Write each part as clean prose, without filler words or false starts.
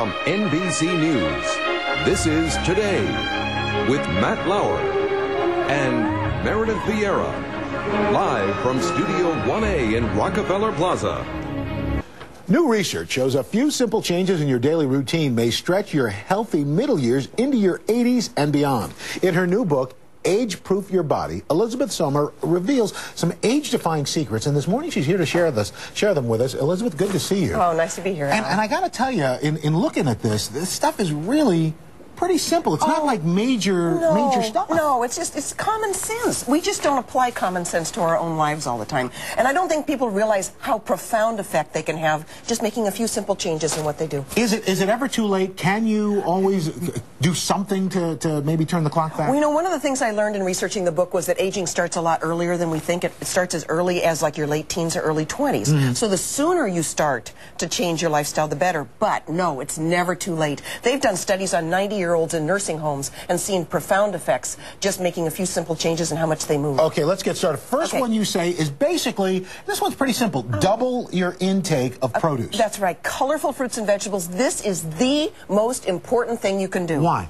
From NBC News, this is Today with Matt Lauer and Meredith Vieira, live from Studio 1A in Rockefeller Plaza. New research shows a few simple changes in your daily routine may stretch your healthy middle years into your 80s and beyond. In her new book, Age-Proof Your Body, Elizabeth Sommer reveals some age-defying secrets, and this morning she's here to share them with us. Elizabeth, good to see you. Oh, nice to be here. And I got to tell you, in looking at this stuff is really pretty simple. It's not like major stuff. No, it's common sense. We just don't apply common sense to our own lives all the time. And I don't think people realize how profound effect they can have just making a few simple changes in what they do. Is it ever too late? Can you always do something to maybe turn the clock back? Well, you know, one of the things I learned in researching the book was that aging starts a lot earlier than we think. It starts as early as like your late teens or early 20s. So the sooner you start to change your lifestyle, the better. But no, it's never too late. They've done studies on 90-year-olds in nursing homes and seen profound effects just making a few simple changes in how much they move. Okay, let's get started. First one you say is basically, this one's pretty simple, double your intake of produce. That's right. Colorful fruits and vegetables. This is the most important thing you can do. Why?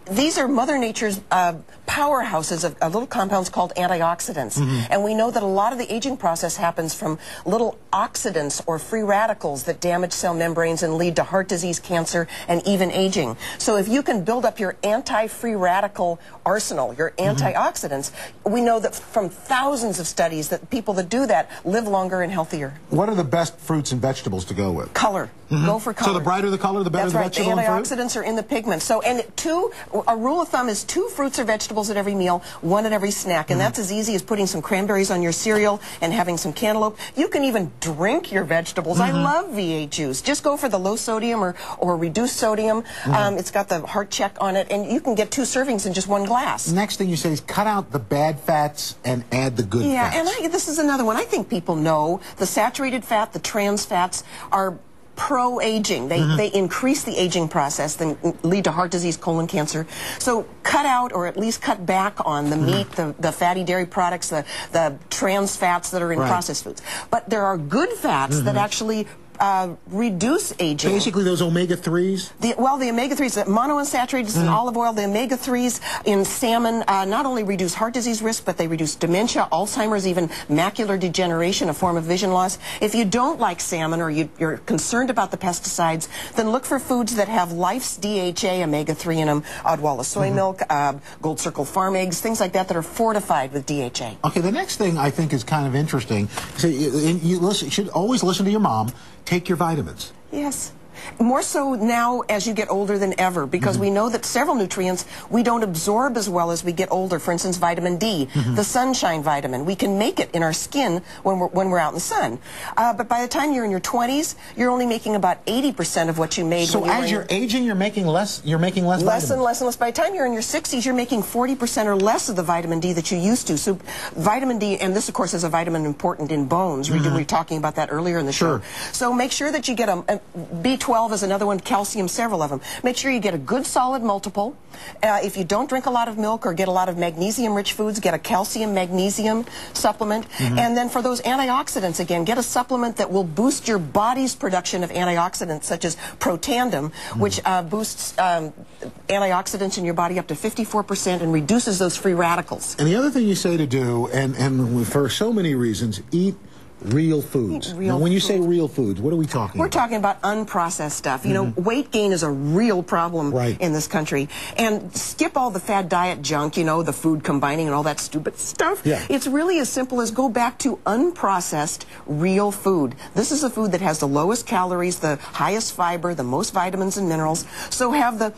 These are Mother Nature's powerhouses of little compounds called antioxidants. And we know that a lot of the aging process happens from little oxidants or free radicals that damage cell membranes and lead to heart disease, cancer, and even aging. So if you can build up your anti-free radical arsenal, your antioxidants, we know that from thousands of studies that people that do that live longer and healthier. What are the best fruits and vegetables to go with? Color. Go for color. So the brighter the color, the better the vegetable and fruit? That's right. The antioxidants are in the pigments. So, and a rule of thumb is 2 fruits or vegetables at every meal, 1 at every snack. And that's as easy as putting some cranberries on your cereal and having some cantaloupe. You can even drink your vegetables. I love V8 juice. Just go for the low sodium or reduced sodium. It's got the heart check on it, and you can get 2 servings in just 1 glass. Next thing you say is cut out the bad fats and add the good fats. Yeah, and this is another one. I think people know the saturated fat, the trans fats are pro-aging. They increase the aging process, then lead to heart disease, colon cancer. So cut out or at least cut back on the meat, the fatty dairy products, the trans fats that are in processed foods. But there are good fats that actually reduce aging. Basically those omega-3s? The omega-3s, the monounsaturated in olive oil, the omega-3s in salmon not only reduce heart disease risk, but they reduce dementia, Alzheimer's, even macular degeneration, a form of vision loss. If you don't like salmon or you're concerned about the pesticides, then look for foods that have Life's DHA omega-3 in them, Odwalla soy milk, Gold Circle farm eggs, things like that are fortified with DHA. Okay, the next thing I think is kind of interesting. So you should always listen to your mom. Take your vitamins. Yes. More so now as you get older than ever, because we know that several nutrients we don't absorb as well as we get older. For instance, vitamin D, the sunshine vitamin. We can make it in our skin when we're out in the sun. But by the time you're in your 20s, you're only making about 80% of what you made when you were as you're aging, you're making less vitamins. Less and less. By the time you're in your 60s, you're making 40% or less of the vitamin D that you used to. So vitamin D, and this of course is a vitamin important in bones. We were talking about that earlier in the show. So make sure that you get a B12 is another one, calcium, several of them. Make sure you get a good solid multiple. If you don't drink a lot of milk or get a lot of magnesium-rich foods, get a calcium-magnesium supplement. And then for those antioxidants, again, get a supplement that will boost your body's production of antioxidants, such as Protandim, which boosts antioxidants in your body up to 54% and reduces those free radicals. And the other thing you say to do, and for so many reasons, eat real foods. Now, when you say real foods, what are we talking about? We're talking about unprocessed stuff. You know, weight gain is a real problem in this country. And skip all the fad diet junk, you know, the food combining and all that stupid stuff. It's really as simple as go back to unprocessed, real food. This is a food that has the lowest calories, the highest fiber, the most vitamins and minerals. So have the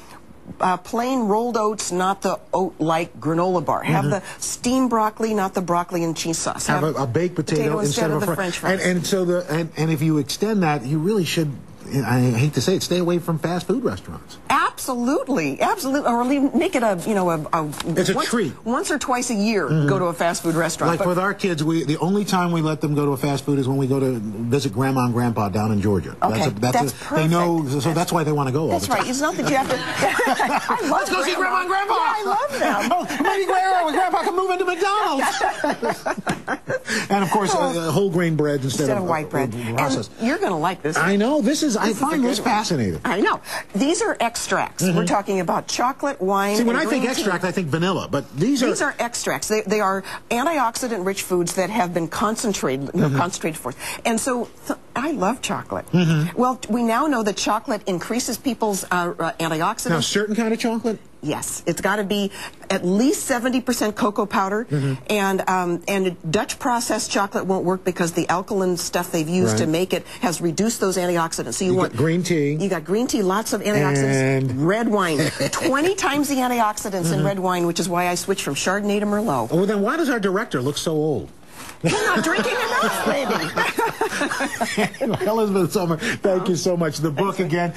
plain rolled oats, not the oat-like granola bar. Have the steamed broccoli, not the broccoli and cheese sauce. Have a baked potato instead of the French fries. And if you extend that, you really should, I hate to say it, stay away from fast food restaurants. Absolutely, absolutely. Or make it it's a treat. Once or twice a year, go to a fast food restaurant. Like with our kids, the only time we let them go to a fast food is when we go to visit Grandma and Grandpa down in Georgia. Okay, that's perfect. They know, so that's why they want to go all the time. That's right. It's not that you have to. I love Let's go see Grandma and Grandpa. Yeah, I love them. Oh, maybe Grandpa can move into McDonald's. And of course, whole grain breads instead of white bread. processed. And you're going to like this. I know. I find this fascinating. I know. These are extracts. We're talking about chocolate, wine. See, when and I think green extract, tea. I think vanilla, but these are extracts. They are antioxidant-rich foods that have been concentrated, concentrated for. And so, I love chocolate. Well, we now know that chocolate increases people's antioxidants. Now, certain kind of chocolate. Yes, it's got to be at least 70% cocoa powder, and Dutch processed chocolate won't work because the alkaline stuff they've used to make it has reduced those antioxidants. So you want green tea. You got green tea, lots of antioxidants. And red wine, 20 times the antioxidants in red wine, which is why I switched from Chardonnay to Merlot. Oh, well, then why does our director look so old? You're not drinking enough, baby. Elizabeth Sommer, thank you so much. The book again.